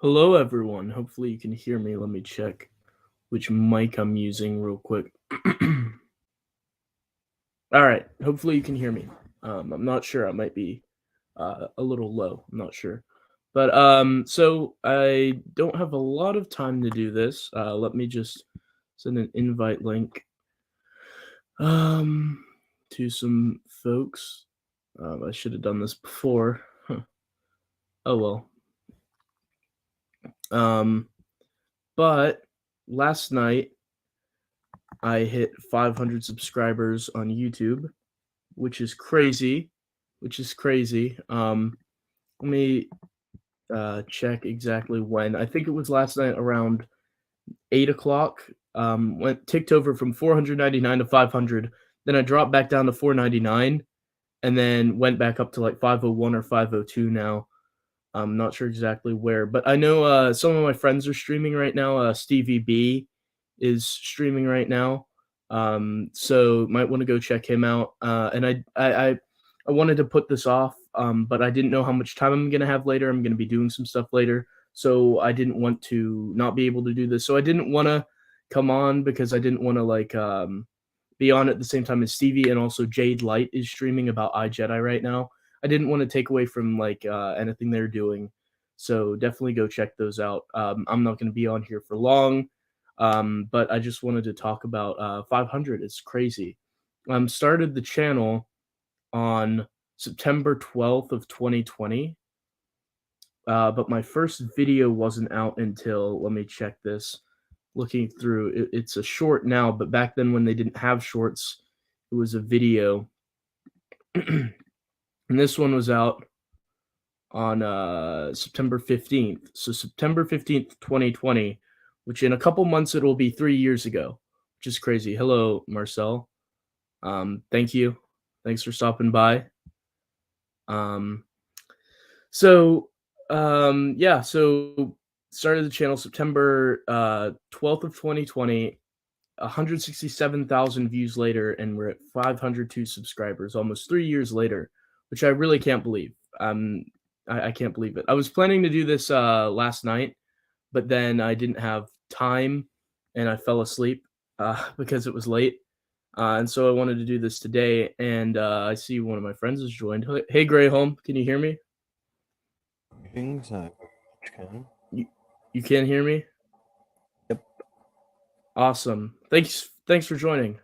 Hello, everyone. Hopefully, you can hear me. Let me check which mic I'm using real quick. All right. Hopefully, you can hear me. I'm not sure. I might be a little low. I'm not sure. But so I don't have a lot of time to do this. Let me just send an invite link um, to some folks. I should have done this before. Huh. Oh well. But last night I hit 500 subscribers on YouTube, which is crazy. Let me check exactly when. I think it was last night around 8 o'clock. Went ticked over from 499 to 500. Then I dropped back down to 499, and then went back up to like 501 or 502 now. I'm not sure exactly where, but I know some of my friends are streaming right now. Stevie B is streaming right now, so might want to go check him out. And I wanted to put this off, but I didn't know how much time I'm gonna have later. I'm gonna be doing some stuff later, so I didn't want to not be able to do this. So I didn't want to come on because I didn't want to be on at the same time as Stevie, and also Jade Light is streaming about iJedi right now. I didn't want to take away from anything they're doing, so definitely go check those out. I'm not going to be on here for long, but I just wanted to talk about 500. It's crazy. Started the channel on September 12th of 2020, but my first video wasn't out until, let me check this. Looking through, it's a short now, but back then when they didn't have shorts, it was a video. And this one was out on September 15th. So September 15th, 2020, which in a couple months it'll be 3 years ago, which is crazy. Hello, Marcel. Thank you. Thanks for stopping by. So started the channel September 12th of 2020, 167,000 views later, and we're at 502 subscribers almost 3 years later, which I really can't believe. I can't believe it. I was planning to do this last night, but then I didn't have time and I fell asleep because it was late. And so I wanted to do this today, and I see one of my friends has joined. Hey, Greyholm, can you hear me? Things I can. You can't hear me? Yep. Awesome. Thanks for joining.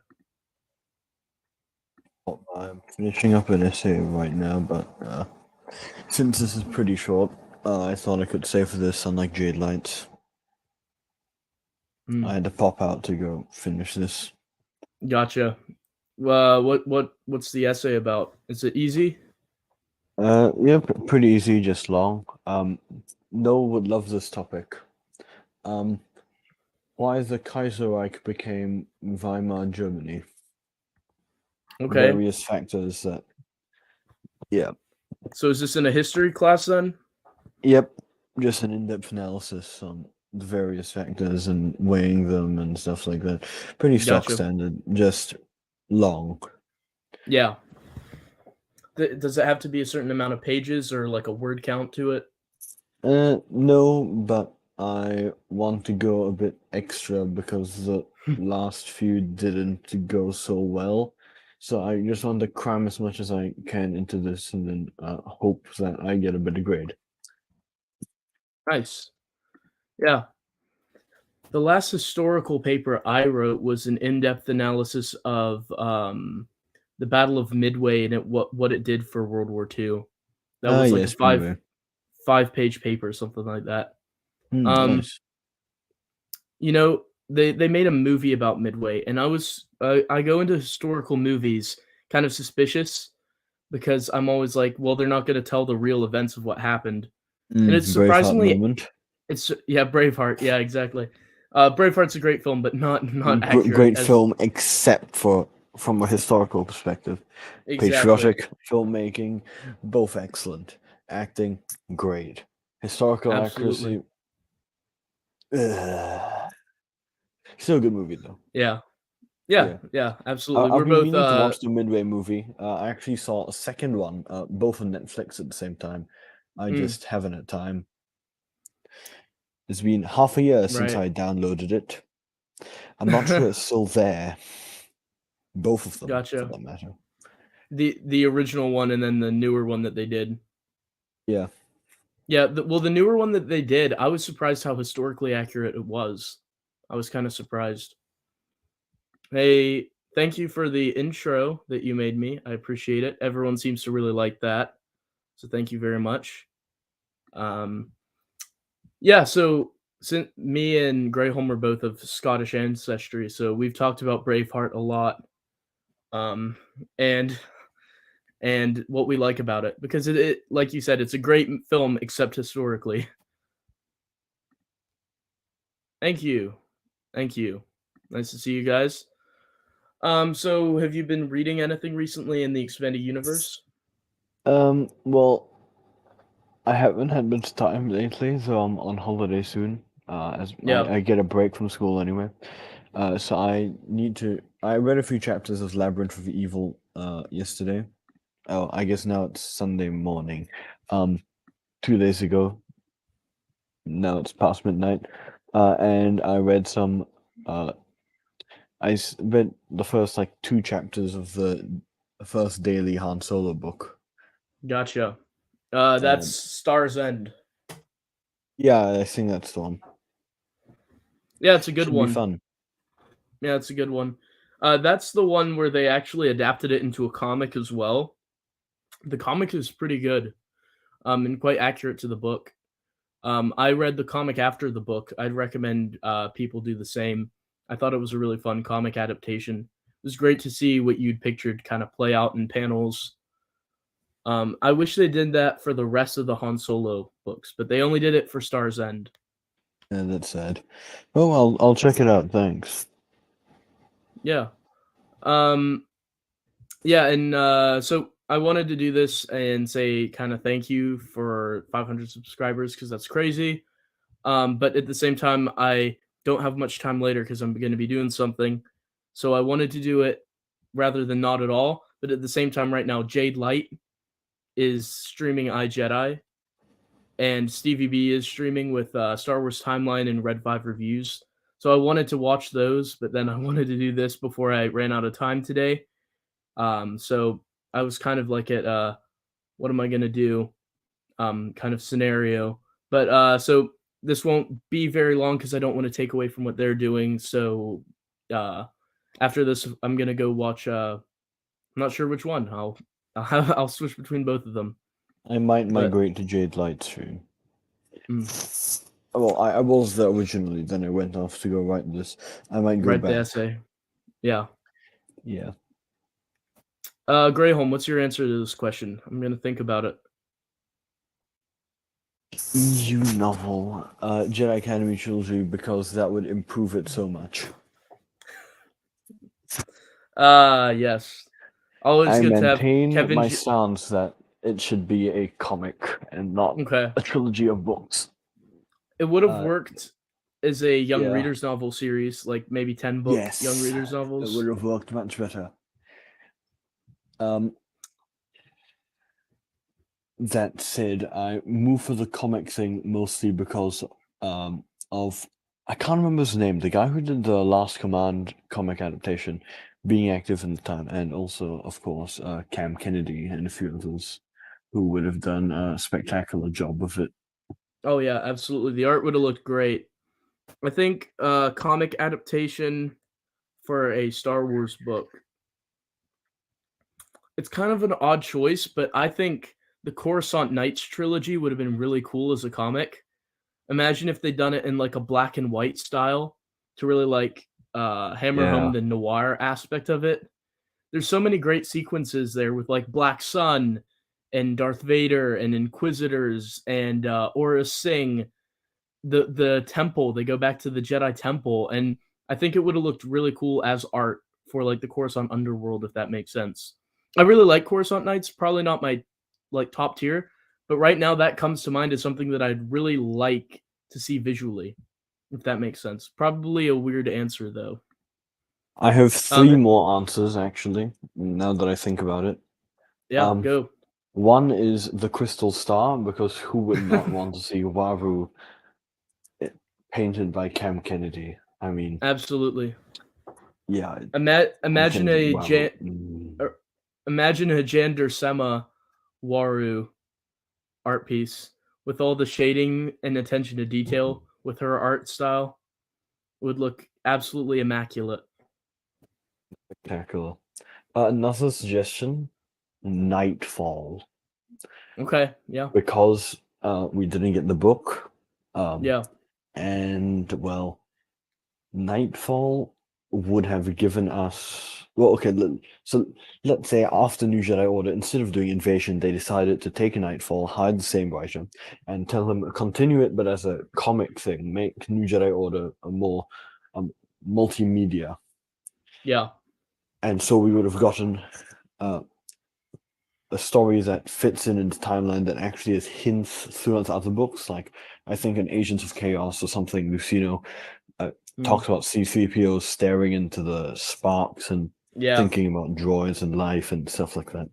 I'm finishing up an essay right now, but since this is pretty short, I thought I could save this unlike Jade Lights. I had to pop out to go finish this. Gotcha. What's the essay about? Is it easy? Yeah, pretty easy, just long. Noah would love this topic. Why the Kaiserreich became Weimar Germany. Okay. Various factors that. Yeah. So is this in a history class then? Yep. Just an in-depth analysis on the various factors and weighing them and stuff like that. Pretty stock standard, just long. Yeah. Does it have to be a certain amount of pages or like a word count to it? No, but I want to go a bit extra because the last few didn't go so well. So I just want to cram as much as I can into this and then hope that I get a better grade. Nice. Yeah. The last historical paper I wrote was an in-depth analysis of the Battle of Midway and what it did for World War II. That was like a five-page paper, something like that. Nice. You know, they made a movie about Midway, and I go into historical movies kind of suspicious because I'm always like, well, they're not going to tell the real events of what happened, and it's surprisingly, Braveheart, yeah, exactly. Braveheart's a great film, but not accurate. Great film, except from a historical perspective. Exactly. Patriotic filmmaking, both excellent. Acting, great. Historical accuracy. Still a good movie though. Yeah, absolutely. We're both meaning to watch the Midway movie. I actually saw a second one, both on Netflix at the same time. I just haven't had time. It's been half a year since Right. I downloaded it. I'm not sure it's still there. Both of them, for Gotcha. that matter. The original one and then the newer one that they did. Yeah. Yeah, well, the newer one that they did, I was surprised how historically accurate it was. I was kind of surprised. Hey, thank you for the intro that you made me. I appreciate it. Everyone seems to really like that. So thank you very much. Um, yeah, so since me and Greyholm are both of Scottish ancestry, so we've talked about Braveheart a lot. Um, and and what we like about it because it like you said, it's a great film except historically. Thank you. Thank you. Nice to see you guys. So have you been reading anything recently in the expanded universe? Well, I haven't had much time lately, so I'm on holiday soon. As Yeah, I get a break from school anyway. So I need to. I read a few chapters of Labyrinth of Evil yesterday. Oh, I guess now it's Sunday morning. 2 days ago. Now it's past midnight. And I read some. Uh, read the first like two chapters of the first daily Han Solo book. gotcha. That's And Star's End. yeah, I think that's the one. Yeah, it's a good Should be one. fun. Yeah, it's a good one. That's the one where they actually adapted it into a comic as well. The comic is pretty good, and quite accurate to the book. I read the comic after the book. I'd recommend people do the same. I thought it was a really fun comic adaptation. It was great to see what you'd pictured kind of play out in panels. I wish they did that for the rest of the Han Solo books, but they only did it for Star's End. Yeah, that's sad. Oh, I'll check it out. Thanks. Yeah. Um, yeah, and so I wanted to do this and say kind of thank you for 500 subscribers because that's crazy. But at the same time, I don't have much time later because I'm going to be doing something. So I wanted to do it rather than not at all. But at the same time, right now, Jade Light is streaming iJedi, and Stevie B is streaming with Star Wars Timeline and Red 5 reviews. So I wanted to watch those, but then I wanted to do this before I ran out of time today. So I was kind of like at what am I going to do kind of scenario. But so this won't be very long because I don't want to take away from what they're doing. So uh, after this, I'm gonna go watch. I'm not sure which one. I'll switch between both of them. I might But migrate to Jade Light soon. mm, Well, I was there originally, then I went off to go write this. I might go write the back. essay. Yeah. Yeah. Greyholm, what's your answer to this question? I'm gonna think about it. EU novel, Jedi Academy trilogy, because that would improve it so much. Yes. Always I good to have maintain Kevin. my stance that it should be a comic and not Okay. a trilogy of books. It would have Uh, worked as a young yeah. readers novel series, like maybe 10-book young Yes, readers it would novels. have worked much better. That said, I moved for the comic thing mostly because of I can't remember his name, the guy who did the Last Command comic adaptation, being active in the time, and also, of course, Cam Kennedy and a few others who would have done a spectacular job with it. Oh yeah, absolutely. The art would have looked great. I think comic adaptation for a Star Wars book. It's kind of an odd choice, but I think the Coruscant Knights trilogy would have been really cool as a comic. Imagine if they'd done it in like a black and white style to really like hammer home Yeah. the noir aspect of it. There's so many great sequences there with like Black Sun and Darth Vader and Inquisitors and Aura Singh, the temple. They go back to the Jedi temple, and I think it would have looked really cool as art for like the Coruscant underworld, if that makes sense. I really like Coruscant Knights. Probably not my like top tier, but right now that comes to mind as something that I'd really like to see visually, if that makes sense. Probably a weird answer though. I have Um, three more answers actually, now that I think about it. yeah, Um, go. One is the Crystal Star, because who would not want to see Waru painted by Cam Kennedy. I mean, Absolutely. yeah, Imagine Kennedy. a Wow. imagine a Jander Sema Waru art piece with all the shading and attention to detail with her art style. It would look absolutely immaculate. Spectacular. Another suggestion: Nightfall, Okay, yeah, because we didn't get the book. yeah, And well, Nightfall would have given us. Well, okay, so let's say after New Jedi Order, instead of doing Invasion, they decided to take Nightfall, hire the same writer, and tell him continue it, but as a comic thing. Make New Jedi Order a more multimedia, yeah, and so we would have gotten uh, a story that fits in the timeline that actually has hints throughout the other books. Like I think in Agents of Chaos or something, Lucino talks about C-3PO staring into the sparks and yeah. thinking about droids and life and stuff like that.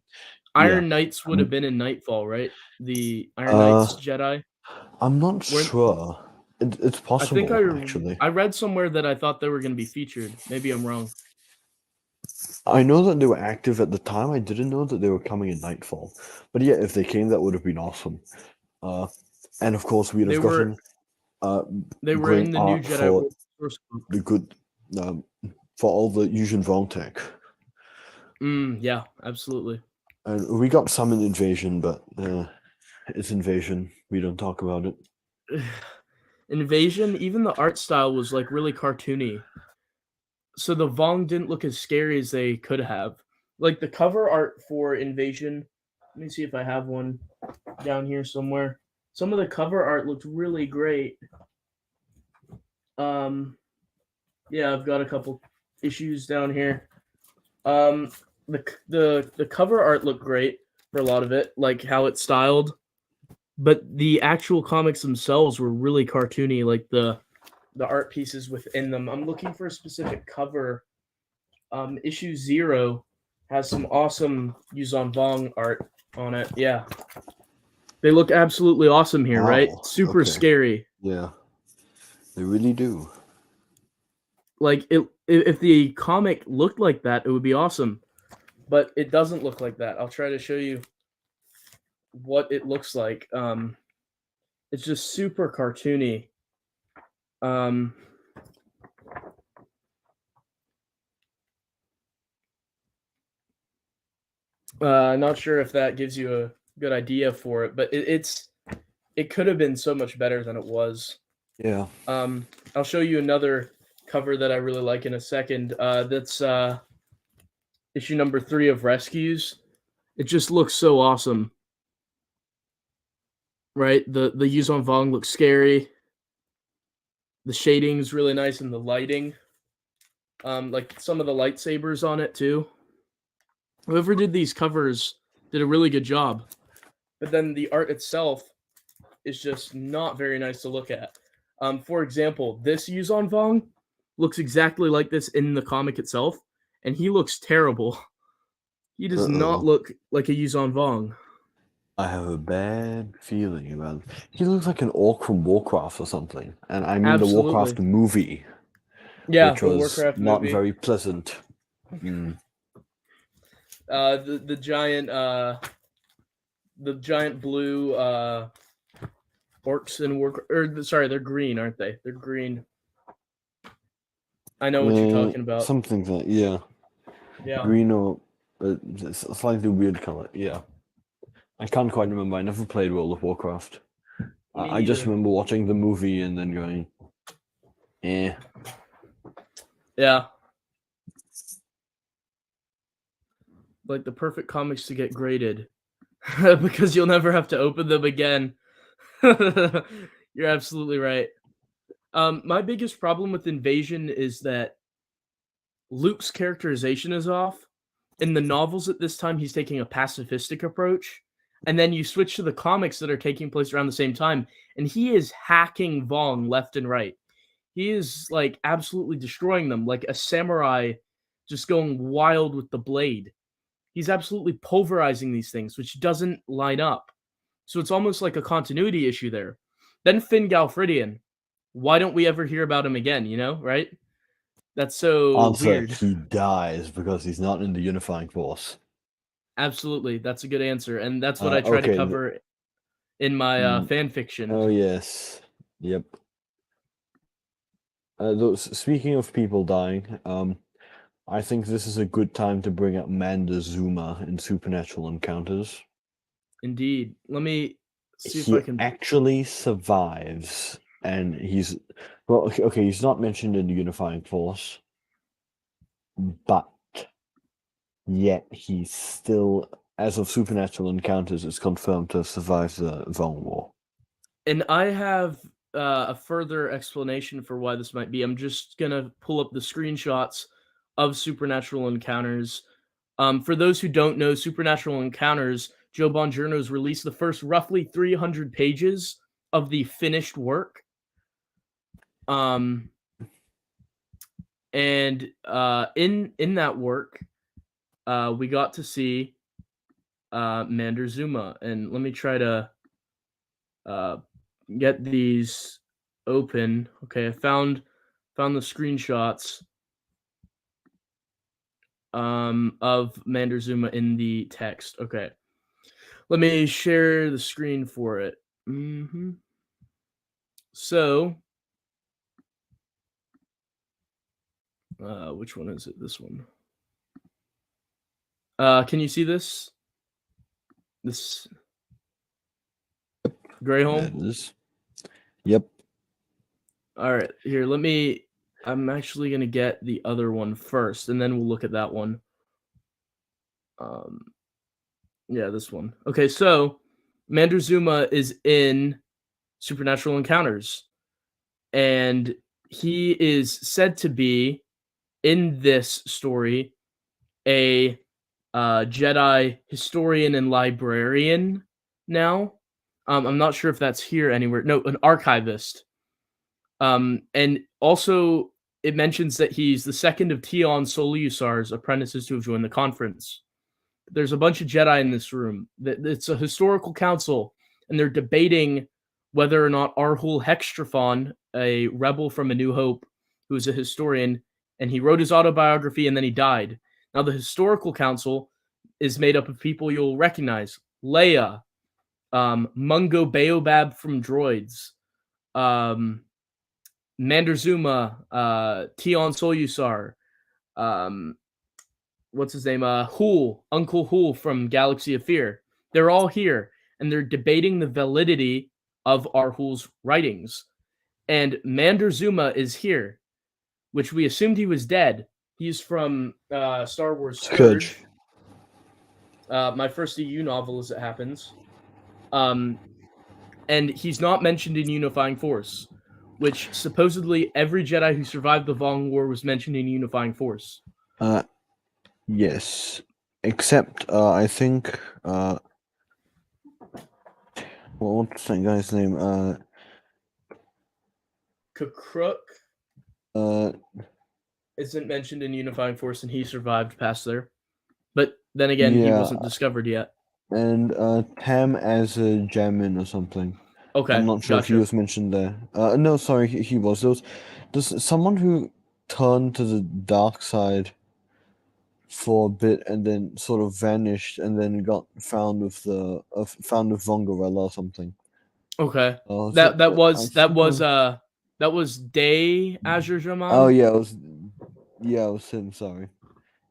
Yeah. Iron Knights would have been in Nightfall, right? The Iron Uh, Knights Jedi. I'm not Weren't sure. It's I think possible, actually. I read somewhere that I thought they were going to be featured. Maybe I'm wrong. I know that they were active at the time. I didn't know that they were coming in Nightfall. But yeah, if they came, that would have been awesome. And of course, we'd They have were gotten in great the new art Jedi for Order source book. the good, um, for all the Yuuzhan Vong tech. Yeah, absolutely. And we got some in Invasion, but it's Invasion. We don't talk about it. Invasion, even the art style was like really cartoony. So the Vong didn't look as scary as they could have. Like the cover art for Invasion, let me see if I have one down here somewhere. Some of the cover art looked really great. Um yeah, I've got a couple issues down here. Um the cover art looked great for a lot of it, like how it's styled, but the actual comics themselves were really cartoony, like the art pieces within them. I'm looking for a specific cover. Issue 0 has some awesome Yuzon Vong art on it. Yeah. They look absolutely awesome here, right? Wow. Super Okay. scary. Yeah. They really do. Like if the comic looked like that, it would be awesome. But it doesn't look like that. I'll try to show you what it looks like. It's just super cartoony. Um Not sure if that gives you a good idea for it, but it could have been so much better than it was. Yeah. I'll show you another cover that I really like in a second. That's issue number 3 of Rescues. It just looks so awesome, right? The Yuzon Vong looks scary. The shading's really nice and the lighting. Like some of the lightsabers on it too. Whoever did these covers did a really good job. But then the art itself is just not very nice to look at. For example, this Yuzon Vong looks exactly like this in the comic itself, and he looks terrible. He does not Uh-oh. look like a Yuzon Vong. I have a bad feeling about it. He looks like an orc from Warcraft or something. And I mean the Warcraft Absolutely. movie, Yeah, which the was Warcraft not movie. very pleasant. Mm. The giant blue orcs in Warcraft. Or sorry, they're green, aren't they? They're green. I know what you're talking about. Something that, yeah. Yeah. Green or it's a slightly weird color. Yeah. I can't quite remember. I never played World of Warcraft. Me I just neither. remember watching the movie and then going, eh. Yeah. Like the perfect comics to get graded. Because you'll never have to open them again. You're absolutely right. My biggest problem with Invasion is that Luke's characterization is off. In the novels at this time, he's taking a pacifistic approach. And then you switch to the comics that are taking place around the same time, and he is hacking Vong left and right. He is like absolutely destroying them, like a samurai just going wild with the blade. He's absolutely pulverizing these things, which doesn't line up. So it's almost like a continuity issue there. Then Finn Galfridian, why don't we ever hear about him again? You know, right? That's so Answer: weird. he dies because he's not in the unifying force. Absolutely, that's a good answer, and that's what I try to Okay. cover in my fan fiction. Oh yes. Yep. Speaking of people dying, I think this is a good time to bring up Mandazuma in Supernatural Encounters. Indeed. Let me see if I He can. actually survives, and okay, he's not mentioned in the unifying force, but yet he's still, as of Supernatural Encounters, is confirmed to have survived the Vong War. And I have a further explanation for why this might be. I'm just gonna pull up the screenshots of Supernatural Encounters. For those who don't know, Supernatural Encounters, Joe Bongiorno's released the first roughly 300 pages of the finished work. Um, and in that work, we got to see Mander Zuma, and let me try to uh, get these open. Okay, I found the screenshots of Mander Zuma in the text. Okay, let me share the screen for it. So, which one is it? This one. Can you see this? This gray That home. is. Yep. All right, here. Let me. I'm actually gonna get the other one first, and then we'll look at that one. Um, yeah, this one. Okay, so Mander Zuma is in Supernatural Encounters, and he is said to be in this story a Jedi historian and librarian now. I'm not sure if that's here anywhere. No, an archivist. And also it mentions that he's the second of Tion Solusar's apprentices to have joined the conference. There's a bunch of Jedi in this room. It's a historical council, and they're debating whether or not Arhul Hextraphon, a rebel from A New Hope, who is a historian, and he wrote his autobiography and then he died. Now, the historical council is made up of people you'll recognize: Leia, Mungo Baobab from Droids, um, Manderzuma, Tion Solusar, um, what's his name? Hool, Uncle Hool from Galaxy of Fear. They're all here, and they're debating the validity of Arhul's writings. And Manderzuma is here, which we assumed he was dead. He's from Star Wars Scourge, my first EU novel, as it happens. And he's not mentioned in Unifying Force, which supposedly every Jedi who survived the Vong War was mentioned in Unifying Force. Yes. Except, I think, what's that guy's name? Kakruk Uh, isn't mentioned in Unifying Force, and he survived past there. But then again, he yeah, wasn't discovered yet. and Tam as a Jamin or something. I'm Okay, not sure if he gotcha. was mentioned there. No, sorry, he was. There's someone who turned to the dark side for a bit and then sort of vanished and then got found with found with Vongarella or something. Okay, So that I was think that was Day Azure Jaman. oh yeah, it was him. Sorry,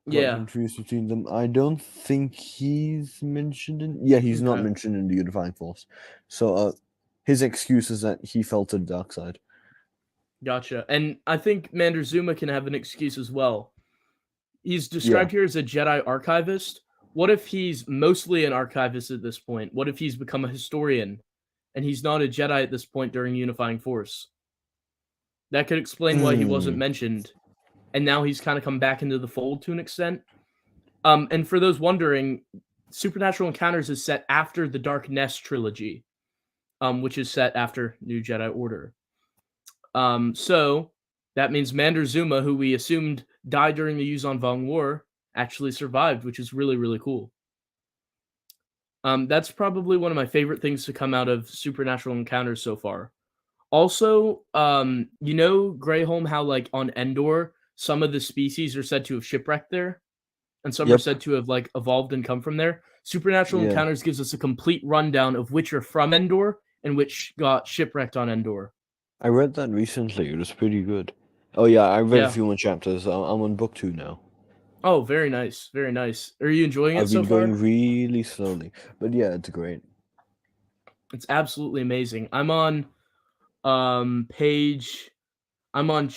got Yeah. confused between them. I don't think he's mentioned in. Yeah, he's not Okay. mentioned in the Unifying Force. So his excuse is that he fell to the dark side. Gotcha. And I think Manderzuma can have an excuse as well. He's Yeah. described here as a Jedi archivist. What if he's mostly an archivist at this point? What if he's become a historian and he's not a Jedi at this point during Unifying Force? That could explain why he wasn't Mm. mentioned. And now he's kind of come back into the fold to an extent. And for those wondering, Supernatural Encounters is set after the Dark Nest trilogy, which is set after New Jedi Order. So that means Manderzuma, who we assumed died during the Yuzon Vong War, actually survived, which is really, really cool. That's probably one of my favorite things to come out of Supernatural Encounters so far. Also, you know, Greyholm, how like on Endor, some of the species are said to have shipwrecked there, and some are Yep. said to have like evolved and come from there. Supernatural Yeah. Encounters gives us a complete rundown of which are from Endor and which got shipwrecked on Endor. I read that recently. It was pretty good. Oh yeah, I read a Yeah. few more chapters. I'm on book 2 now. Oh, very nice, very nice. Are you enjoying it I've so been going far? really slowly, but yeah, it's great. It's absolutely amazing. I'm on page. I'm on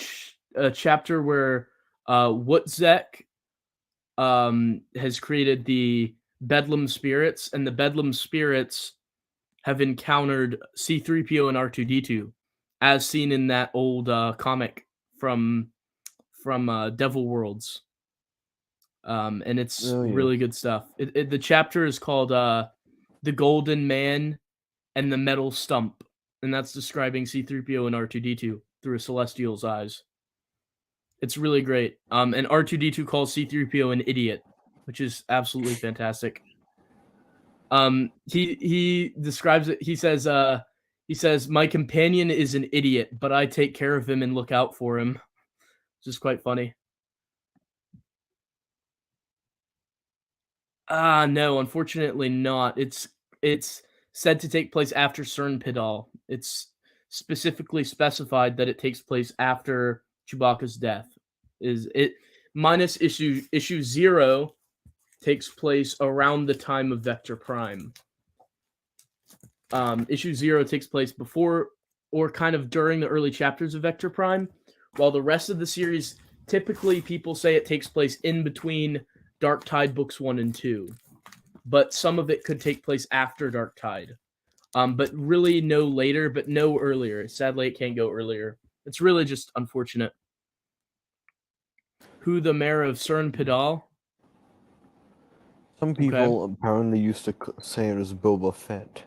a chapter where Wutzek has created the Bedlam spirits, and the Bedlam spirits have encountered C3PO and R2D2, as seen in that old comic from Devil Worlds. And it's Oh yeah. really good stuff. The chapter is called "The Golden Man and the Metal Stump," and that's describing C3PO and R2D2 through a Celestial's eyes. It's really great. And R2D2 calls C3PO an idiot, which is absolutely fantastic. He describes it. He says my companion is an idiot, but I take care of him and look out for him. Which is quite funny. No, unfortunately not. It's said to take place after Cernpidal. It's specifically specified that it takes place after Chewbacca's death. Is it minus issue 0 takes place around the time of Vector Prime. Issue 0 takes place before or kind of during the early chapters of Vector Prime, while the rest of the series typically people say it takes place in between Dark Tide books 1 and 2. But some of it could take place after Dark Tide. But really no later, but no earlier. Sadly, it can't go earlier. It's really just unfortunate. Who the mayor of Cernpidal? Some Okay. people apparently used to say it was Boba Fett.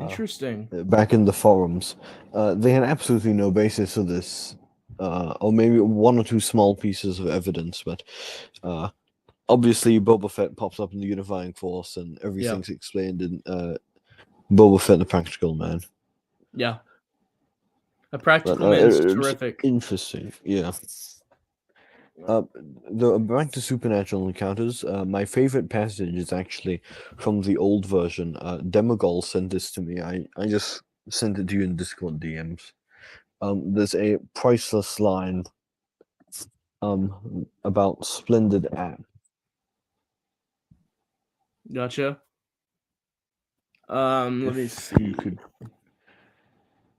Interesting. Back in the forums, they had absolutely no basis for this, or maybe one or two small pieces of evidence, but obviously Boba Fett pops up in the Unifying Force, and Yeah. everything's explained in Boba Fett, the Practical Man. Yeah. A But Practical Man's it's terrific. interesting, yeah. Back to Supernatural Encounters, my favorite passage is actually from the old version. Demogol sent this to me. I just sent it to you in Discord DMs. There's a priceless line about Splendid App. Gotcha. Let me If see. you could.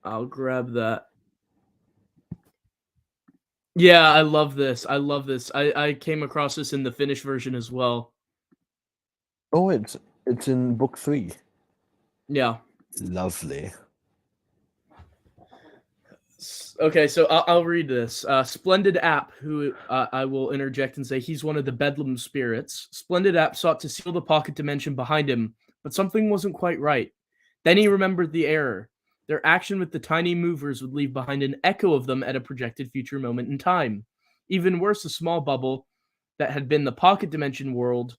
I'll grab that. Yeah, I love this. I love this. I came across this in the Finnish version as well. Oh, it's in book 3. Yeah. Lovely. Okay, so I'll read this. Splendid App, who I will interject and say he's one of the Bedlam spirits. Splendid App sought to seal the pocket dimension behind him, but something wasn't quite right. Then he remembered the error. Their action with the tiny movers would leave behind an echo of them at a projected future moment in time. Even worse, a small bubble that had been the pocket dimension world,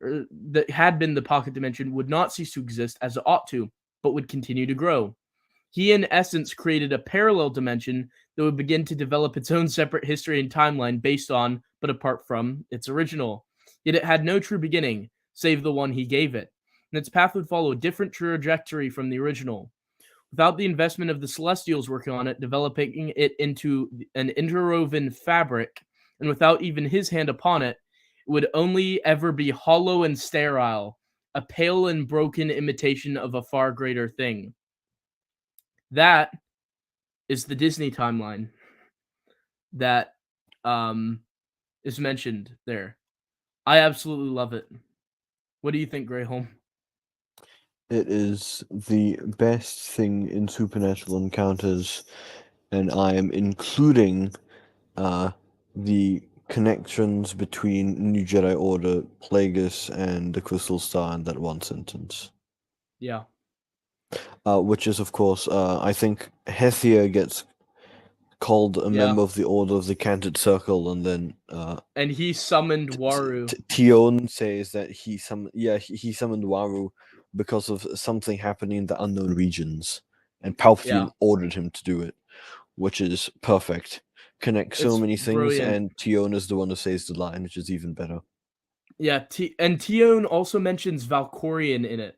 or that had been the pocket dimension, would not cease to exist as it ought to, but would continue to grow. He, in essence, created a parallel dimension that would begin to develop its own separate history and timeline based on, but apart from, its original. Yet it had no true beginning, save the one he gave it, and its path would follow a different trajectory from the original. Without the investment of the Celestials working on it, developing it into an interwoven fabric, and without even his hand upon it, it would only ever be hollow and sterile, a pale and broken imitation of a far greater thing. That is the Disney timeline that is mentioned there. I absolutely love it. What do you think, Greyholm? It is the best thing in Supernatural Encounters, and I am including the connections between New Jedi Order, Plagueis, and the Crystal Star in that one sentence. Yeah. Which is, of course, I think Hethia gets called a Yeah. member of the Order of the Canted Circle, and then And he summoned Waru. Tion says that he summoned Waru because of something happening in the unknown regions, and Yeah, Palpatine ordered him to do it, which is perfect. Connects so it's many things, brilliant. and Tion is the one who says the line, which is even better. Yeah, and Tion also mentions Valkorion in it.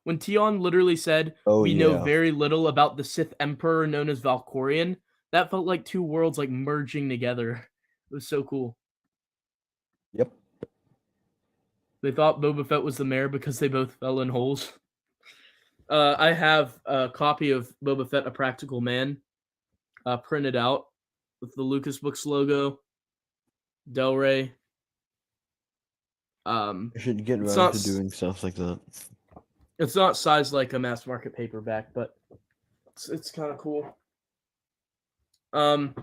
When Tion literally said, Oh "We know yeah. very little about the Sith Emperor known as Valkorion," that felt like two worlds like merging together. It was so cool. Yep. They thought Boba Fett was the mayor because they both fell in holes. I have a copy of Boba Fett: A Practical Man, printed out with the Lucas Books logo, Del Rey. I should get It's around not to doing stuff like that. it's not sized like a mass market paperback, but it's kind of cool. Um,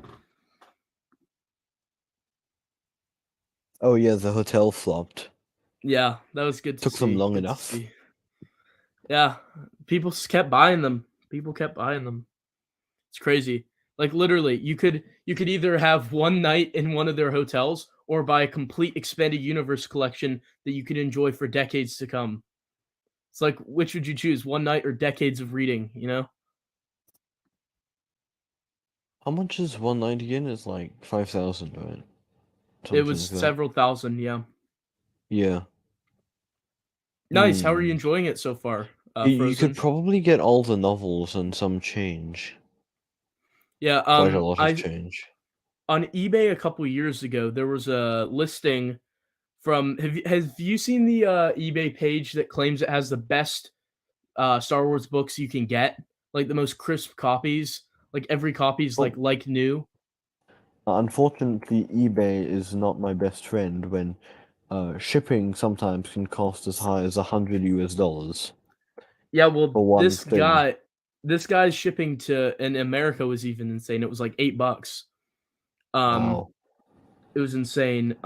Oh yeah, the hotel flopped. yeah, that was good to Took them see. long Good to enough. see. Yeah, people kept buying them. People kept buying them. It's crazy. Like literally, you could either have one night in one of their hotels or buy a complete expanded universe collection that you could enjoy for decades to come. It's like which would you choose, one night or decades of reading, you know? How much is one night again? It's like 5,000, right? It Something was like that. several thousand, yeah. Yeah. Nice. How are you Hmm. enjoying it so far? You could Frozen? probably get all the novels and some change. Yeah, Quite a lot of I change. on eBay a couple years ago, there was a listing from have you seen the eBay page that claims it has the best Star Wars books you can get, like the most crisp copies, like every copy's Oh, like new. unfortunately, eBay is not my best friend when shipping sometimes can cost as high as $100 Yeah, well, for one thing. this guy's shipping to in America was even insane. It was like $8. Um, Wow. it was insane.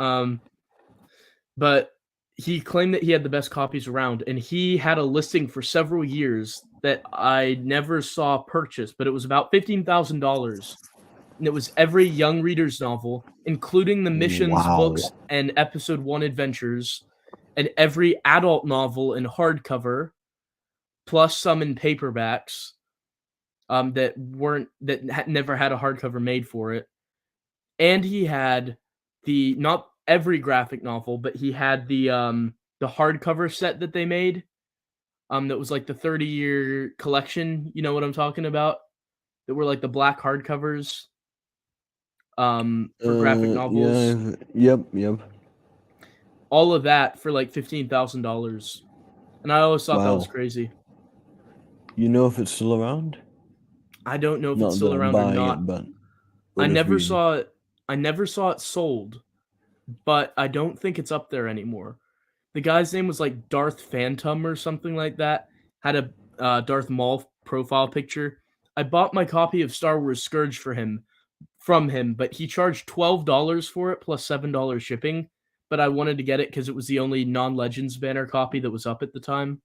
But he claimed that he had the best copies around, and he had a listing for several years that I never saw purchased, but it was about $15,000, and it was every young reader's novel, including the missions books Wow. and episode 1 adventures, and every adult novel in hardcover, plus some in paperbacks, that weren't that never had a hardcover made for it. And he had the not every graphic novel, but he had the hardcover set that they made, that was like the 30-year collection, you know what I'm talking about? That were like the black hardcovers, for graphic novels. Yeah, yep, yep. All of that for like $15,000. And I always thought that was Wow. crazy. You know if it's still around? I don't know if it's Not that still I'm around or buying not. it, but I worth never reading. saw it I never saw it sold, but I don't think it's up there anymore. The guy's name was like Darth Phantom or something like that. Had a Darth Maul profile picture. I bought my copy of Star Wars Scourge from him, but he charged $12 for it plus $7 shipping. But I wanted to get it because it was the only non-Legends banner copy that was up at the time.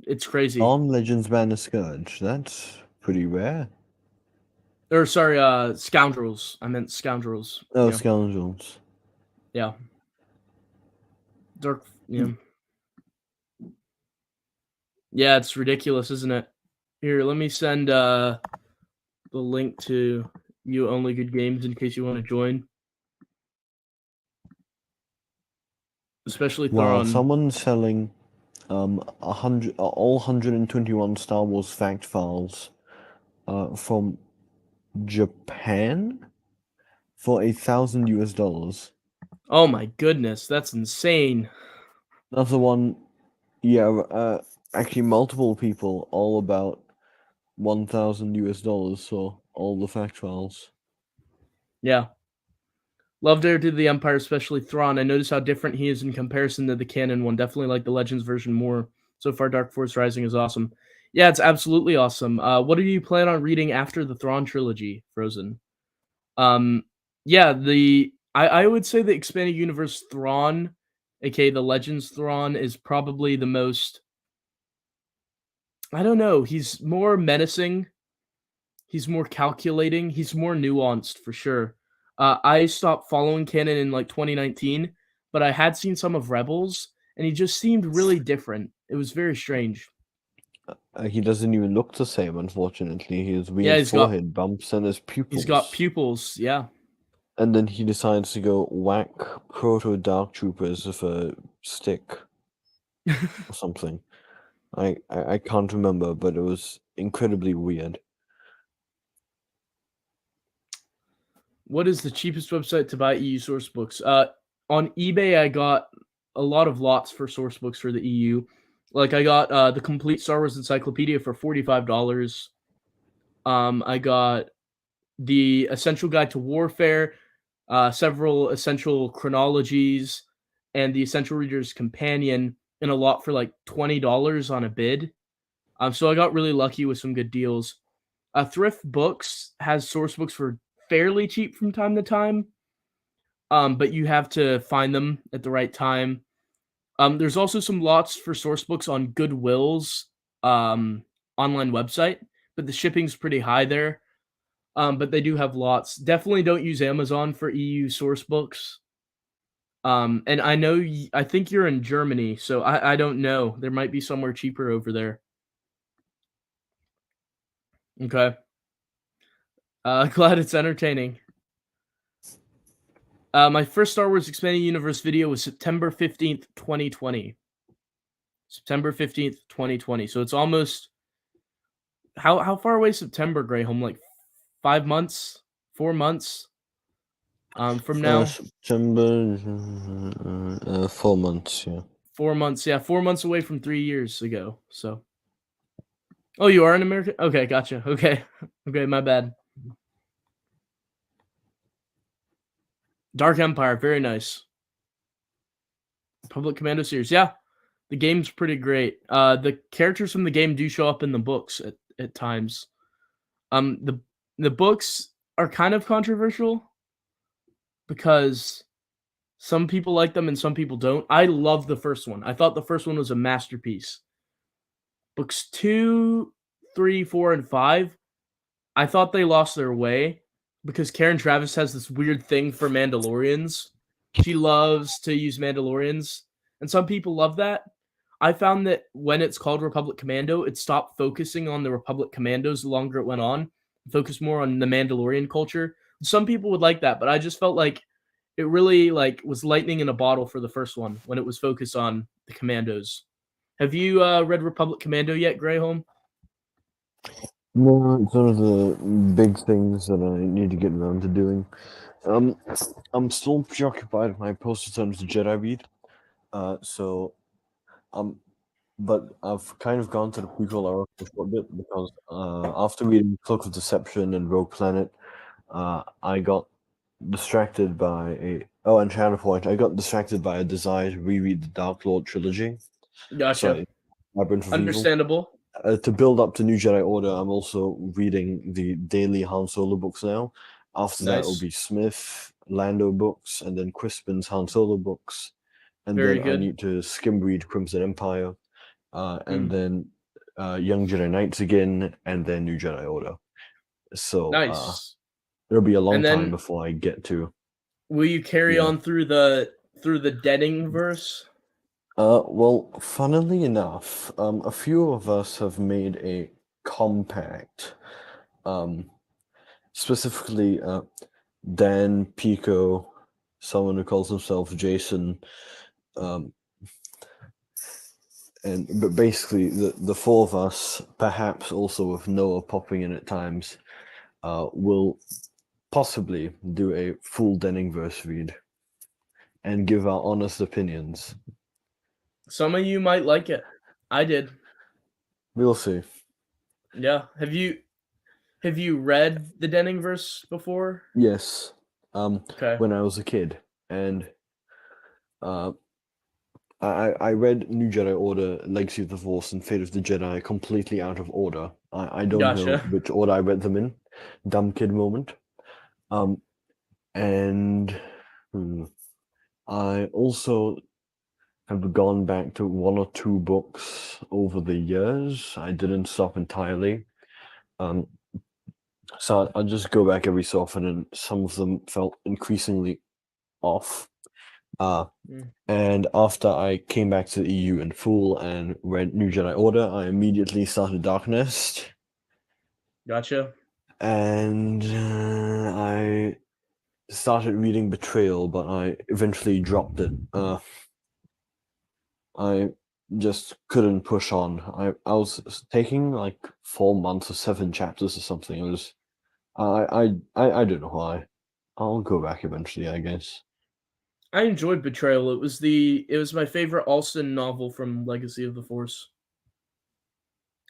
It's crazy. On Legends Banner Scourge. That's pretty rare. Or sorry, Scoundrels. I meant Scoundrels. Oh, Yeah, Scoundrels. yeah. Dark. Yeah, Y- yeah. It's ridiculous, isn't it? Here, let me send the link to You Only Good Games in case you want to join. Especially Wow, Thrawn. someone's selling 121 Star Wars fact files from Japan for $1,000. Oh my goodness, that's insane. Another one, yeah, actually multiple people, all about $1,000 for all the fact files. Yeah. Loved Heir to the Empire, especially Thrawn. I noticed how different he is in comparison to the canon one. Definitely like the Legends version more. So far, Dark Force Rising is awesome. Yeah, it's absolutely awesome. What do you plan on reading after the Thrawn trilogy, Frozen? Um, yeah, I would say the expanded universe Thrawn, aka the Legends Thrawn, is probably the most. I don't know. He's more menacing. He's more calculating. He's more nuanced for sure. I stopped following canon in like 2019, but I had seen some of Rebels, and he just seemed really different. It was very strange. He doesn't even look the same, unfortunately. He has Yeah, weird forehead bumps and his he's got pupils. pupils. Yeah. And then he decides to go whack proto Dark Troopers with a stick or something. I can't remember, but it was incredibly weird. What is the cheapest website to buy EU source books? On eBay, I got a lot of lots for source books for the EU. Like I got the complete Star Wars encyclopedia for $45. I got the Essential Guide to Warfare, several essential chronologies, and the Essential Reader's Companion in a lot for like $20 on a bid. So I got really lucky with some good deals. Thrift Books has source books for fairly cheap from time to time, but you have to find them at the right time. There's also some lots for source books on Goodwill's online website, but the shipping's pretty high there. But they do have lots. Definitely don't use Amazon for EU source books. And I know I think you're in Germany, so I don't know. There might be somewhere cheaper over there. Okay. Glad it's entertaining. My first Star Wars Expanded Universe video was September 15th, 2020. September 15th, 2020. So it's almost how far away is September, Greyholm? Like 5 months, 4 months from now. September, 4 months, yeah. 4 months, yeah, 4 months away from 3 years ago. So, oh, you are an American? Okay, gotcha. Okay, okay, my bad. Dark Empire, very nice. Public Commando series, yeah. The game's pretty great. The characters from the game do show up in the books at times. The books are kind of controversial because some people like them and some people don't. I love the first one. I thought the first one was a masterpiece. Books 2, 3, 4, and 5, I thought they lost their way because Karen Travis has this weird thing for Mandalorians. She loves to use Mandalorians, and some people love that. I found that when it's called Republic Commando, it stopped focusing on the Republic Commandos the longer it went on, focused more on the Mandalorian culture. Some people would like that, but I just felt like it really was lightning in a bottle for the first one when it was focused on the Commandos. Have you read Republic Commando yet, Greyholm? No, it's one of the big things that I need to get around to doing. Um, I'm still preoccupied with my post-Return of the Jedi read. So, but I've kind of gone to the prequel era for a short bit because after reading Cloak of Deception and Rogue Planet, I got distracted by and Shatterpoint. I got distracted by a desire to reread the Dark Lord trilogy. Gotcha. Sorry, Labyrinth of Evil. Understandable. To build up to New Jedi Order, I'm also reading the daily Han Solo books now. After that, will Nice. be Smith, Lando books, and then Crispin's Han Solo books. And Very then I good. need to skim read Crimson Empire, and Mm. then Young Jedi Knights again, and then New Jedi Order. So Nice. it'll be a long And time then before I get to. will you carry Yeah. on through the Denning verse? Well, funnily enough, a few of us have made a compact. Specifically, Dan, Pico, someone who calls himself Jason, but basically the four of us, perhaps also with Noah popping in at times, will possibly do a full Denningverse read and give our honest opinions. Some of you might like it. I did. We'll see. Yeah. Have you read the Denning verse before? Yes. Okay. When I was a kid, and I read New Jedi Order, Legacy of the Force, and Fate of the Jedi completely out of order. I don't know Gotcha. which order I read them in. Dumb kid moment. And I also have gone back to one or two books over the years. I didn't stop entirely. So I'll just go back every so often, and some of them felt increasingly off. Uh, Mm, and after I came back to the EU in full and read New Jedi Order, I immediately started Dark Nest, gotcha. and I started reading Betrayal, but I eventually dropped it. I just couldn't push on. I was taking like 4 months or 7 chapters or something. It was I don't know why. I'll go back eventually, I guess. I enjoyed Betrayal. It was my favorite Alston novel from Legacy of the Force.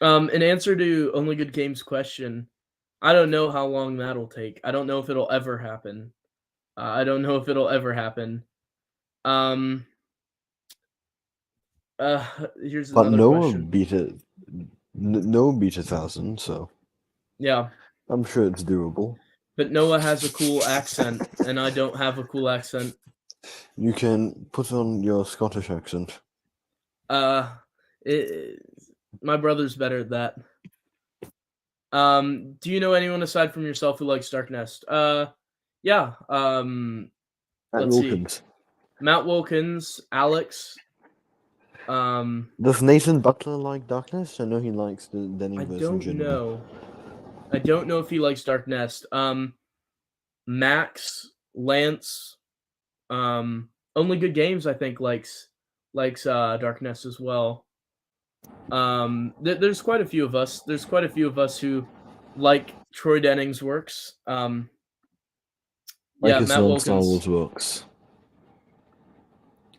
In answer to Only Good Games question, I don't know how long that'll take. I don't know if it'll ever happen. I don't know if it'll ever happen. Um, uh, Here's But another question. Noah beat 1,000, so Yeah, I'm sure it's doable. but Noah has a cool accent, and I don't have a cool accent. You can put on your Scottish accent. Uh, it, my brother's better at that. Do you know anyone aside from yourself who likes Dark Nest? Yeah. At Let's see. Wilkins. Matt Wilkins, Alex. Um, Does Nathan Butler like Darkness? I know he likes the I Denning version don't generally. know. I don't know if he likes Dark Nest. Max, Lance, Only Good Games, I think likes Dark Nest as well. There's quite a few of us. There's quite a few of us who like Troy Denning's works. Like Yeah, his Matt non-Star Wilkins. Wars books.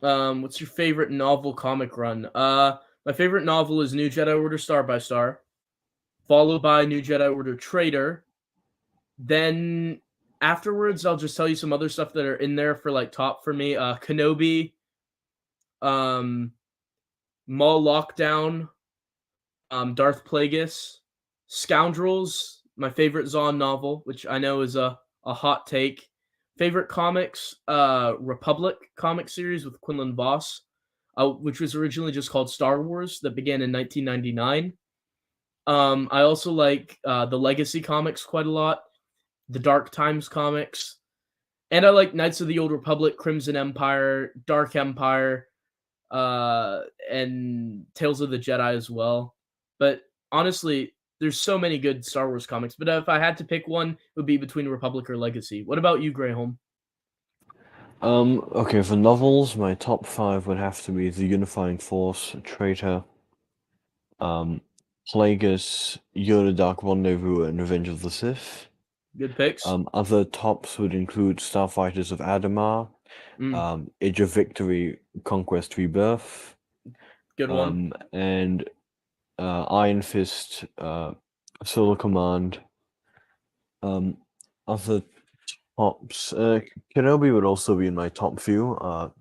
What's your favorite novel comic run? My favorite novel is New Jedi Order Star by Star, followed by New Jedi Order Traitor. Then afterwards, I'll just tell you some other stuff that are in there for like top for me. Kenobi, um, Maul Lockdown, Darth Plagueis, Scoundrels, my favorite Zahn novel, which I know is a hot take. Favorite comics, Republic comic series with Quinlan Voss, which was originally just called Star Wars, that began in 1999. I also like the Legacy comics quite a lot, the Dark Times comics, and I like Knights of the Old Republic, Crimson Empire, Dark Empire, and Tales of the Jedi as well. But honestly, there's so many good Star Wars comics. But if I had to pick one, it would be between Republic or Legacy. What about you, Greyholm? Okay, for novels, my top 5 would have to be The Unifying Force, Traitor, um, Plagueis, Yoda Dark Rendezvous, and Revenge of the Sith. Good picks. Other tops would include Starfighters of Adamar, Mm, Age of Victory, Conquest Rebirth, good one. and Iron Fist, Solar Command. Other tops, Kenobi would also be in my top few.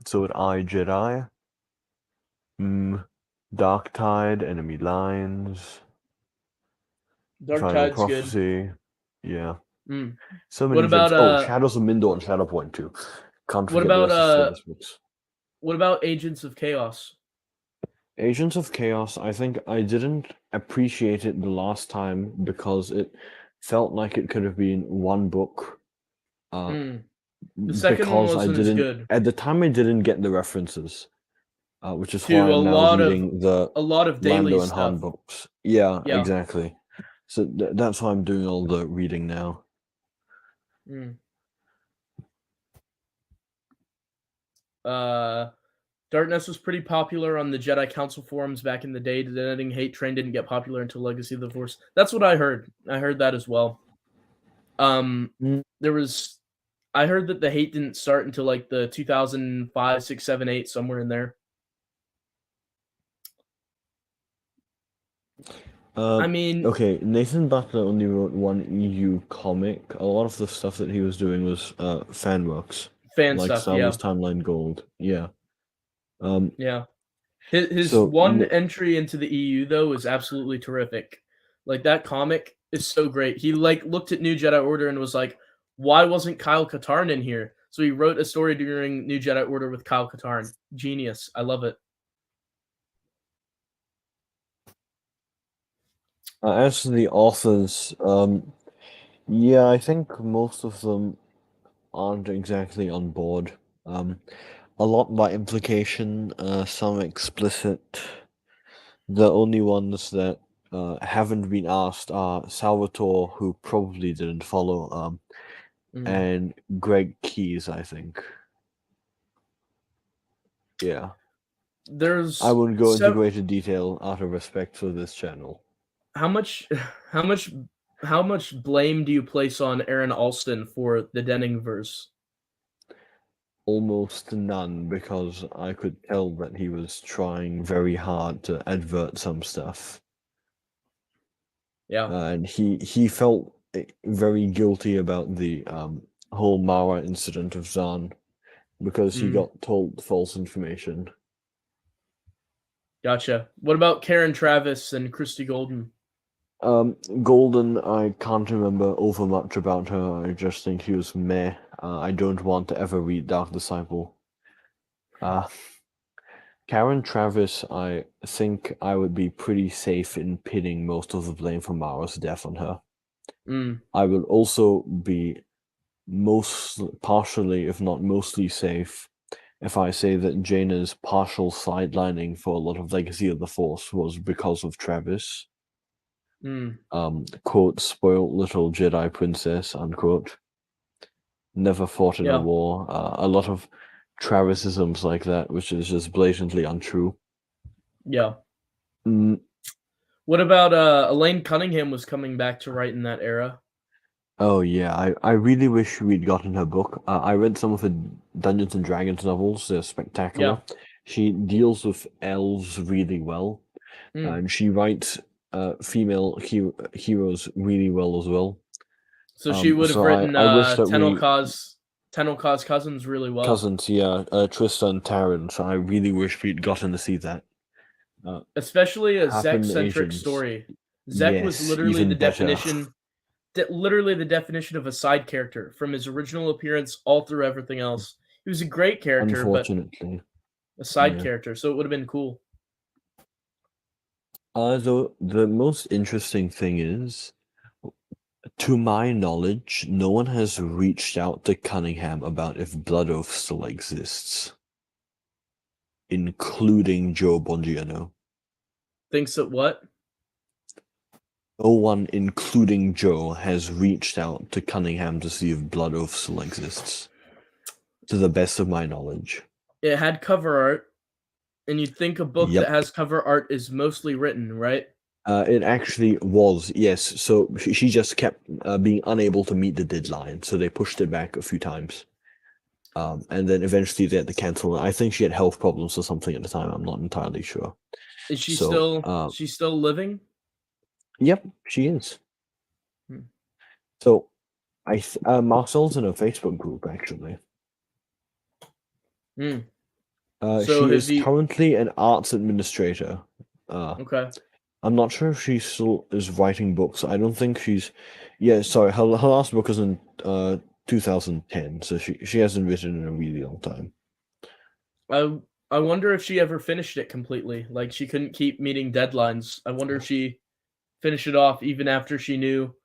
So would I Jedi, mm, Dark Tide, Enemy Lines, Dark Final Tide's good. Prophecy. Yeah, Mm. so What many about gems. Oh, Shadows of Mindor and Shadowpoint too. Can't what forget the about rest of Star books. what about Agents of Chaos? Agents of Chaos, I think I didn't appreciate it the last time because it felt like it could have been one book. Uh, Mm. The second one because I wasn't as didn't good. at the time I didn't get the references, which is why To I'm now reading the a lot of daily Lando and Han stuff. books. Yeah, Yeah. exactly. So that's why I'm doing all the reading now. Mm. Uh Darkness was pretty popular on the Jedi Council forums back in the day. The Ending Hate Train didn't get popular until Legacy of the Force. That's what I heard. I heard that as well. Mm, There was I heard that the hate didn't start until like the 2005, 6, 7, 8, somewhere in there. Uh, I mean, okay, Nathan Butler only wrote one EU comic. A lot of the stuff that he was doing was fan works, fan like stuff, Star Wars yeah. Timeline Gold. Yeah. Um, Yeah. His so one entry into the EU though is absolutely terrific. Like that comic is so great. He like looked at New Jedi Order and was like, "Why wasn't Kyle Katarn in here?" So he wrote a story during New Jedi Order with Kyle Katarn. Genius. I love it. as to the authors, yeah, I think most of them aren't exactly on board. Um, A lot by implication, some explicit. The only ones that haven't been asked are Salvatore, who probably didn't follow, Mm. and Greg Keys, I think. Yeah. I There's wouldn't go into so greater detail out of respect for this channel. how much how much how much blame do you place on Aaron Alston for the Denningverse? Almost none, because I could tell that he was trying very hard to advert some stuff. Yeah. And he felt very guilty about the whole Mara incident of Zahn because he Mm. got told false information. Gotcha. What about Karen Travis and Christy Golden? Golden, I can't remember over much about her. I just think she was meh. I don't want to ever read Dark Disciple. Uh, Karen Travis, I think I would be pretty safe in pinning most of the blame for Mara's death on her. Mm. I will also be partially, if not mostly safe, if I say that Jaina's partial sidelining for a lot of Legacy of the Force was because of Travis. Mm. Quote, spoiled little Jedi princess, unquote. Never fought in a Yeah. war. A lot of Travisisms like that, which is just blatantly untrue. Yeah. Mm, What about Elaine Cunningham was coming back to write in that era? oh yeah, I really wish we'd gotten her book. I read some of her Dungeons and Dragons novels. They're spectacular. Yeah. She deals with elves really well, Mm. and she writes female heroes really well as well. So she would have So I, written I wish that we Tenelka's cousins really well, cousins, yeah, Trista and Taryn. So I really wish we'd gotten to see that. especially a Happen Zek-centric Asians. story. Zek was Yes, even better. literally the definition of a side character from his original appearance all through everything else. He was a great character, but Unfortunately. a side Yeah. character, so it would have been cool. The most interesting thing is, to my knowledge, no one has reached out to Cunningham about if Blood Oath still exists, including Joe Bongiorno. Thinks that what? No one, including Joe, has reached out to Cunningham to see if Blood Oath still exists, to the best of my knowledge. It had cover art, and you'd think a book that Yep. has cover art is mostly written, right? It actually was, yes. So she just kept being unable to meet the deadline, so they pushed it back a few times. And then eventually they had to cancel it. I think she had health problems or something at the time. I'm not entirely sure. Is she So, still living? yep, she is. Hmm. So, Marcel's in a Facebook group actually. Hmm. So She have is you? currently an arts administrator. Uh, Okay. I'm not sure if she still is writing books. I don't think she's. Yeah, sorry. Her last book was in 2010, so she hasn't written in a really long time. I I wonder if she ever finished it completely. Like she couldn't keep meeting deadlines. I wonder if she finished it off even after she knew,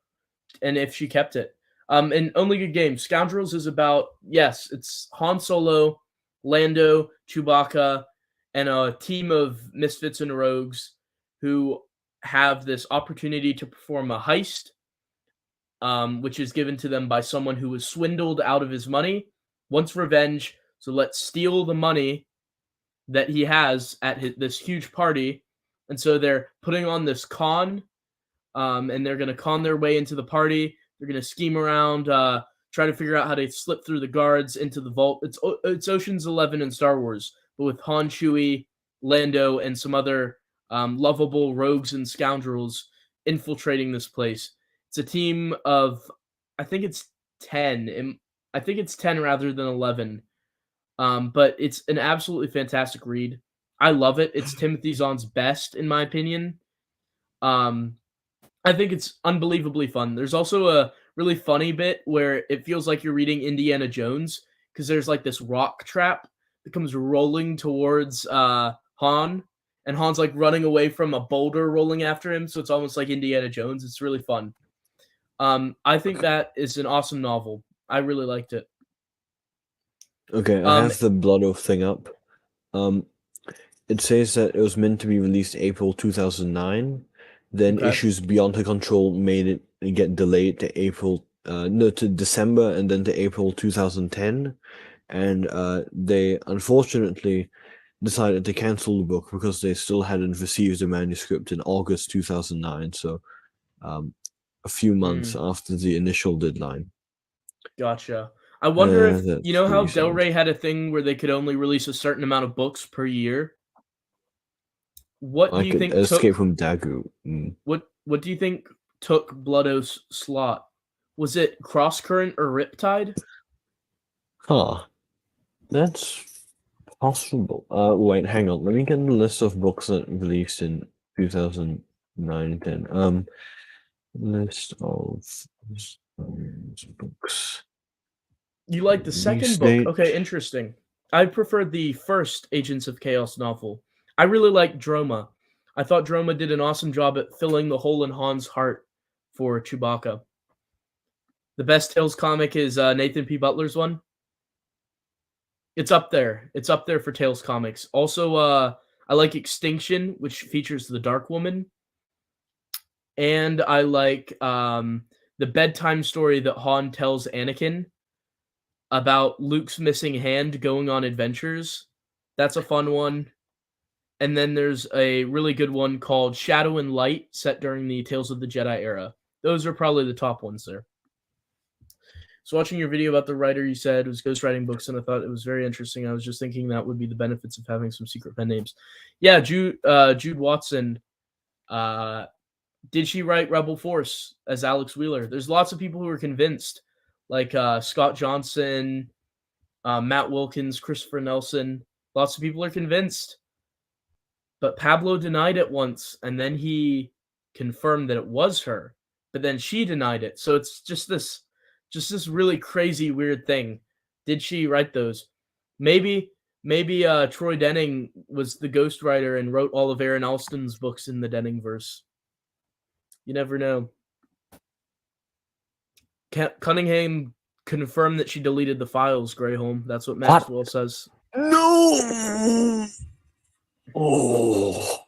and if she kept it. And Only Good Game. Scoundrels is about, yes, it's Han Solo, Lando, Chewbacca, and a team of misfits and rogues who have this opportunity to perform a heist, which is given to them by someone who was swindled out of his money, wants revenge. So let's steal the money that he has at this huge party. And so they're putting on this con, and they're going to con their way into the party. They're going to scheme around, try to figure out how to slip through the guards into the vault. It's Ocean's 11 in Star Wars, but with Han, Chewie, Lando, and some other lovable rogues and scoundrels infiltrating this place. It's a team of, I think it's 10. I think it's 10 rather than 11. But it's an absolutely fantastic read. I love it. It's Timothy Zahn's best, in my opinion. Um, I think it's unbelievably fun. There's also a really funny bit where it feels like you're reading Indiana Jones because there's like this rock trap that comes rolling towards Han, and Han's like running away from a boulder rolling after him. So it's almost like Indiana Jones. It's really fun. I think that is an awesome novel. I really liked it. Okay, I Um, have the Blood Oath thing up. Um, it says that it was meant to be released April 2009. Then okay. issues beyond her control made it get delayed to no, to December and then to April 2010. And they unfortunately decided to cancel the book because they still hadn't received the manuscript in August 2009. So, um, a few months Mm, after the initial deadline. gotcha. I wonder if you That's know how pretty Del sad. Rey had a thing where they could only release a certain amount of books per year. What do I you could think escape took from Dagu. Mm. what do you think took Bloodo's slot? Was it Crosscurrent or Riptide? Huh. That's possible. Wait, hang on. Let me get the list of books that released in 2009 and 10. List of books. You like the Release second book. date. Okay, interesting. I preferred the first Agents of Chaos novel. I really liked Droma. I thought Droma did an awesome job at filling the hole in Han's heart for Chewbacca. The best Tales comic is Nathan P. Butler's one. It's up there. It's up there for Tales comics. Also, I like Extinction, which features the Dark Woman, and I like the bedtime story that Han tells Anakin about Luke's missing hand going on adventures. That's a fun one. And then there's a really good one called Shadow and Light, set during the Tales of the Jedi era. Those are probably the top ones there. So watching your video about the writer you said was ghostwriting books, and I thought it was very interesting. I was just thinking that would be the benefits of having some secret pen names. Yeah, Jude Watson. Uh, did she write Rebel Force as Alex Wheeler? There's lots of people who are convinced, like Scott Johnson, Matt Wilkins, Christopher Nelson. Lots of people are convinced, but Pablo denied it once, and then he confirmed that it was her. But then she denied it. So it's just this really crazy weird thing. Did she write those? Maybe Troy Denning was the ghostwriter and wrote all of Aaron Alston's books in the Denning verse. You never know. Cunningham confirmed that she deleted the files, Greyholm. That's what What? Maxwell says. No! Oh,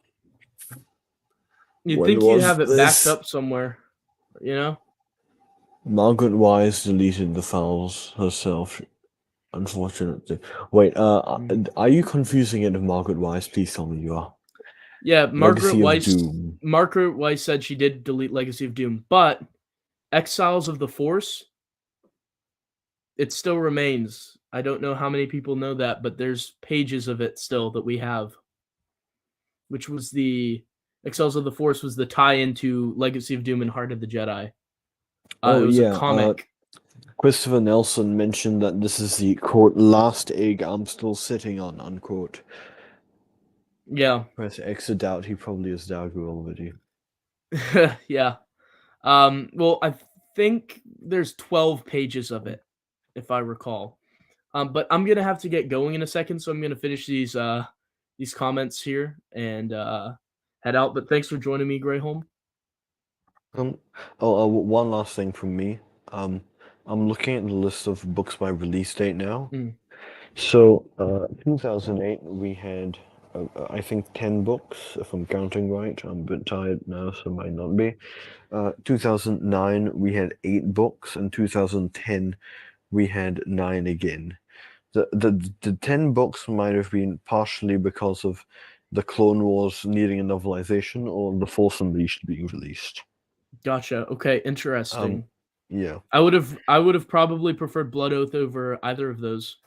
You'd when think you'd was have it backed this? up somewhere, you know? Margaret Wise deleted the files herself, unfortunately. Wait, Mm. are you confusing it with Margaret Wise? Please tell me you are. Yeah, Margaret Legacy of Weiss. Doom. Margaret Weiss said she did delete Legacy of Doom, but Exiles of the Force, it still remains. I don't know how many people know that, but there's pages of it still that we have, which was the Exiles of the Force was the tie-in to Legacy of Doom and Heart of the Jedi. It Oh was a yeah, comic. Christopher Nelson mentioned that this is the quote last egg I'm still sitting on, unquote. Yeah, Press X to doubt he probably is Dagu already. yeah. Well, I think there's 12 pages of it, if I recall. But I'm gonna have to get going in a second, so I'm gonna finish these comments here and head out. But thanks for joining me, Greyholm. Um, one last thing from me. Um, I'm looking at the list of books by release date now. Mm, So, 2008, we had, I think, 10 books, if I'm counting right. I'm a bit tired now, so might not be. 2009, we had 8 books, and 2010, we had 9 again. The 10 books might have been partially because of the Clone Wars needing a novelization or The Force Unleashed being released. gotcha. Okay, Um, interesting. yeah. I would have probably preferred Blood Oath over either of those.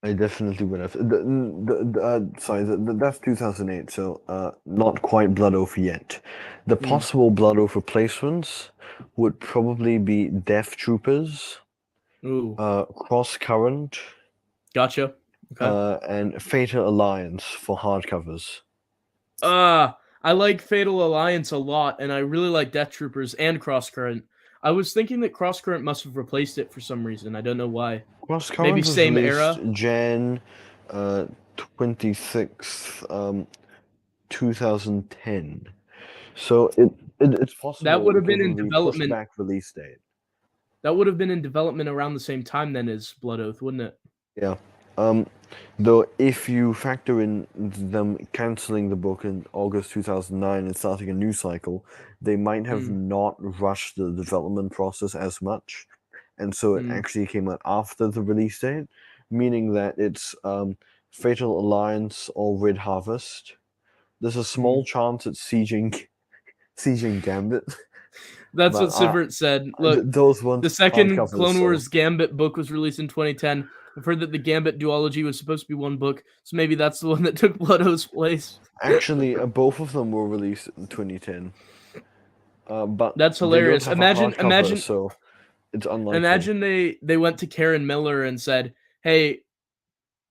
I definitely would have. Sorry, that's 2008, so not quite Blood Oath yet. The Mm, possible Blood Oath replacements would probably be Death Troopers, ooh, Cross Current, gotcha. Okay. and Fatal Alliance for hardcovers. I like Fatal Alliance a lot, and I really like Death Troopers and Crosscurrent. I was thinking that Crosscurrent must have replaced it for some reason. I don't know why. Cross Maybe Current was same released era. Jan 26th, 2010. So it's That possible would have been because in of the pushed development. back release date. That would have been in development around the same time then as Blood Oath, wouldn't it? Yeah. Though if you factor in them canceling the book in August 2009 and starting a new cycle, they might have Mm, not rushed the development process as much. And so it mm, actually came out after the release date, meaning that it's Fatal Alliance or Red Harvest. There's a small mm. chance it's Sieging Gambit, That's but what Sivert said. Look, those ones the aren't second covered, Clone so Wars Gambit book was released in 2010. I've heard that the Gambit duology was supposed to be one book, so maybe that's the one that took Blood Oath's place. actually both of them were released in 2010. But That's they don't hilarious. have a Imagine, hardcover, imagine, so it's unlikely. imagine they went to Karen Miller and said, "Hey,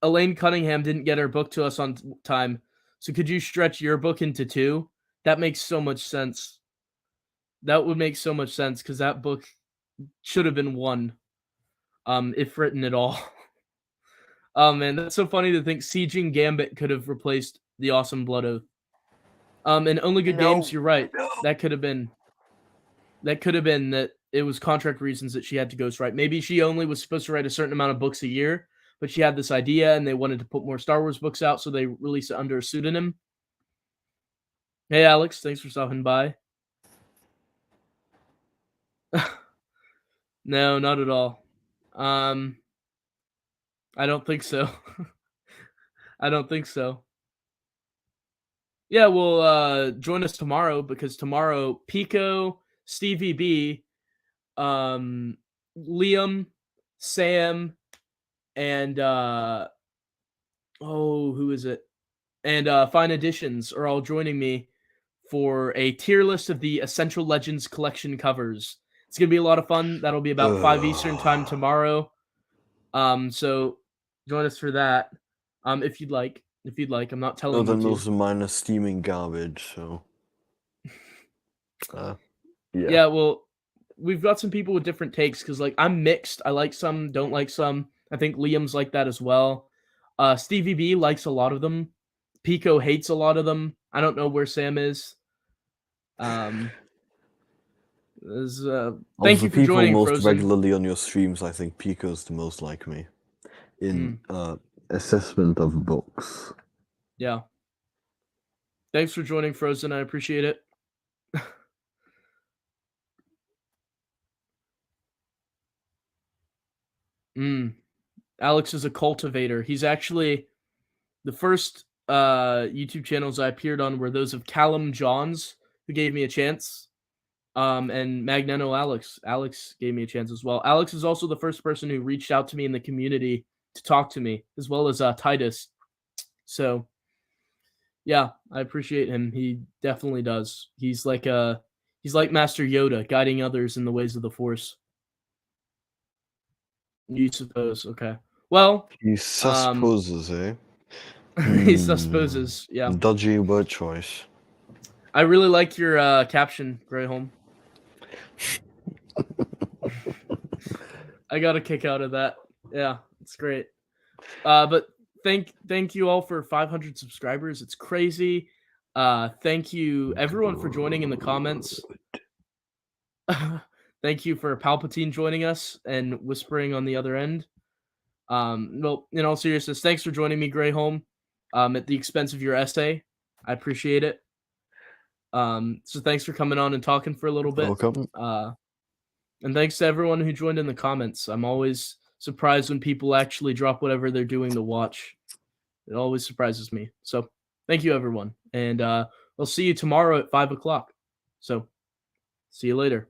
Elaine Cunningham didn't get her book to us on time, so could you stretch your book into two?" That makes so much sense. That would make so much sense because that book should have been one, if written at all. Oh man, that's so funny to think Sieging Gambit could have replaced the awesome Blood Oath. And Only Good Games, No, you're right. no. That could have been that it was contract reasons that she had to ghostwrite. Maybe she only was supposed to write a certain amount of books a year, but she had this idea and they wanted to put more Star Wars books out, so they released it under a pseudonym. Hey Alex, thanks for stopping by. No, not at all. Um, I don't think so. I don't think so. Yeah, well, join us tomorrow because tomorrow Pico, Stevie B, um, Liam, Sam, and who is it? And Fine Editions are all joining me for a tier list of the Essential Legends collection covers. It's gonna be a lot of fun. That'll be about 5 Eastern time Ugh. tomorrow. So join us for that. If you'd like. If you'd like. I'm not Oh, telling you then to. those are mine are steaming garbage, so uh, yeah. Yeah, well, we've got some people with different takes because, like, I'm mixed. I like some, don't like some. I think Liam's like that as well. Stevie B likes a lot of them. Pico hates a lot of them. I don't know where Sam is. Um, is, Of Thank the you for people joining, most Frozen. regularly on your streams, I think Pico's the most like me in Mm, assessment of books. yeah. Thanks for joining, Frozen. I appreciate it. Mm. Alex is a cultivator. He's actually the first YouTube channels I appeared on were those of Callum Johns, who gave me a chance. And Magneto Alex. Alex gave me a chance as well. Alex is also the first person who reached out to me in the community to talk to me, as well as Titus. So yeah, I appreciate him. He definitely does. He's like Master Yoda, guiding others in the ways of the Force. You suppose, okay. Well, He um, supposes, eh? he Hmm. supposes, yeah. Dodgy word choice. I really like your caption, Greyholm. I got a kick out of that. Yeah, it's great. But thank you all for 500 subscribers. It's crazy. Thank you everyone for joining in the comments. Thank you for Palpatine joining us and whispering on the other end. Well, in all seriousness, thanks for joining me, Greyholm. At the expense of your essay, I appreciate it. So thanks for coming on and talking for a little bit. Welcome. And thanks to everyone who joined in the comments. I'm always surprised when people actually drop whatever they're doing to watch. It always surprises me. So thank you, everyone. And we'll see you tomorrow at 5 o'clock. So see you later.